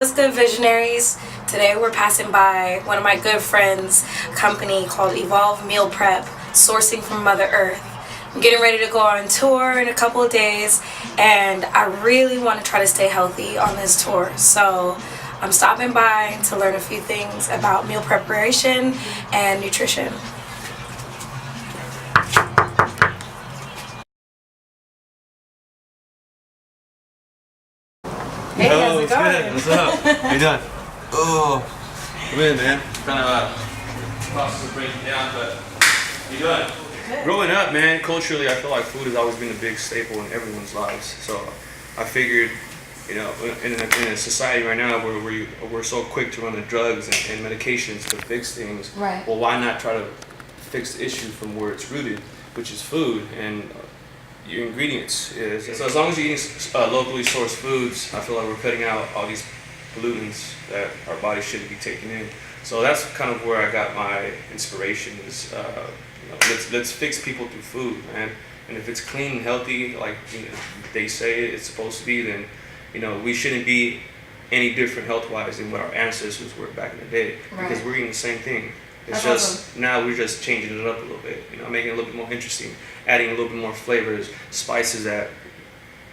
What's good, visionaries? Today we're passing by one of my good friends' company called Evolve Meal Prep, sourcing from Mother Earth. I'm getting ready to go on tour in a couple of days, and I really want to try to stay healthy on this tour. So I'm stopping by to learn a few things about meal preparation and nutrition. Hey, how's it going? Good. What's up? How you doing? Oh, come in, man. Kind of process of breaking down, but how you doing? Good. Growing up, man, culturally, I feel like food has always been a big staple in everyone's lives. So I figured, you know, in a society right now where we're so quick to run to drugs and medications to fix things, Right. well, why not try to fix the issue from where it's rooted, which is food and your ingredients is. So as long as you're eating locally sourced foods, I feel like we're cutting out all these pollutants that our body shouldn't be taking in. So that's kind of where I got my inspiration is, let's fix people through food, man. And if it's clean and healthy, like they say it's supposed to be, then we shouldn't be any different health-wise than what our ancestors were back in the day, because we're eating the same thing. It's That's just awesome. now we're just changing it up a little bit, making it a little bit more interesting, adding a little bit more flavors, spices that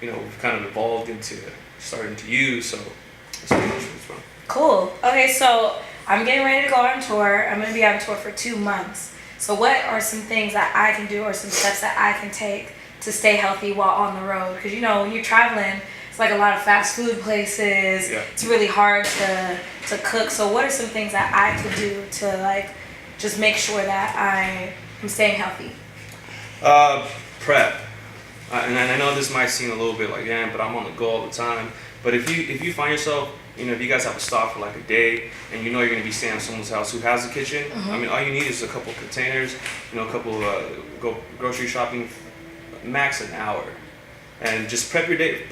we've kind of evolved into starting to use. So that's pretty much what's from. Cool. Okay, so I'm getting ready to go on tour. I'm going to be on tour for 2 months. So what are some things that I can do or some steps that I can take to stay healthy while on the road? Because when you're traveling, it's like a lot of fast food places. Yeah. It's really hard to cook. So what are some things that I could do to just make sure that I am staying healthy? Prep. And I know this might seem a little bit like, but I'm on the go all the time. But if you find yourself, if you guys have a stop for like a day and you're going to be staying at someone's house who has a kitchen, I mean, all you need is a couple containers, a couple go grocery shopping, max an hour. And just prep your day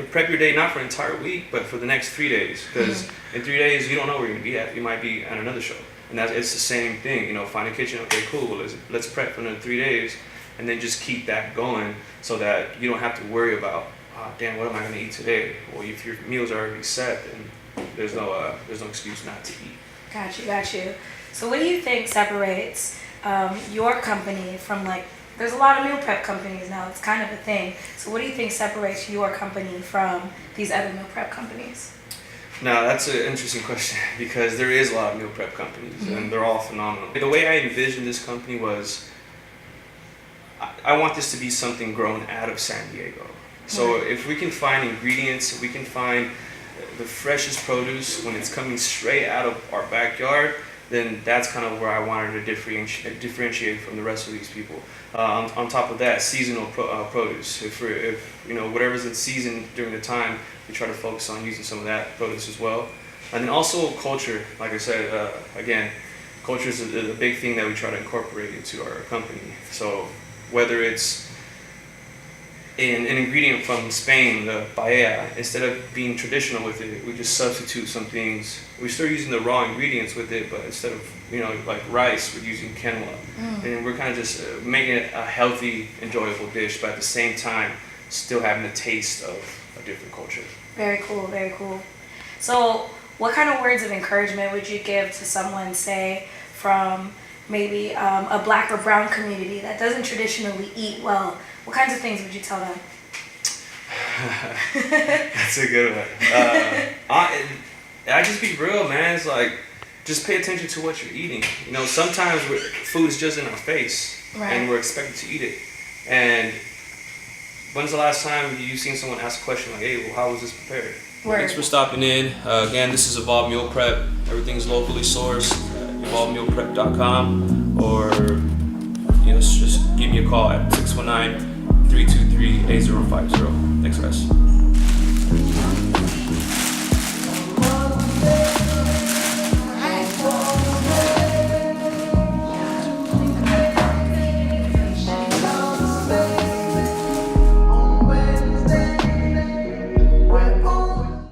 not for an entire week, but for the next 3 days. Because in 3 days, you don't know where you're going to be at. You might be at another show. And it's the same thing, find a kitchen, okay, cool, well, let's prep for another 3 days, and then just keep that going so that you don't have to worry about, what am I going to eat today? Well, if your meals are already set, then there's no excuse not to eat. Got you. So what do you think separates your company from there's a lot of meal prep companies now, it's kind of a thing. So what do you think separates your company from these other meal prep companies? Now, that's an interesting question because there is a lot of meal prep companies and they're all phenomenal. The way I envisioned this company was I want this to be something grown out of San Diego. So if we can find ingredients, we can find the freshest produce when it's coming straight out of our backyard, then that's kind of where I wanted to differentiate from the rest of these people. On top of that, seasonal produce. If whatever's in season during the time, we try to focus on using some of that produce as well. And then also culture. Like I said, again, culture is a big thing that we try to incorporate into our company. So whether it's an ingredient from Spain, the paella, instead of being traditional with it, we just substitute some things. We're still using the raw ingredients with it, but instead of like rice, we're using quinoa, and we're kind of just making it a healthy, enjoyable dish, but at the same time, still having the taste of a different culture. Very cool, very cool. So what kind of words of encouragement would you give to someone, say, from maybe a black or brown community that doesn't traditionally eat well? What kinds of things would you tell them? That's a good one. I just be real, man. It's like, just pay attention to what you're eating. Sometimes food is just in our face, and we're expected to eat it. And when's the last time you've seen someone ask a question like, hey, well, how was this prepared? Thanks for stopping in. Again, this is Evolve Meal Prep. Everything's locally sourced. EvolveMealPrep.com, or just give me a call at 619-323-8050. Thanks, guys.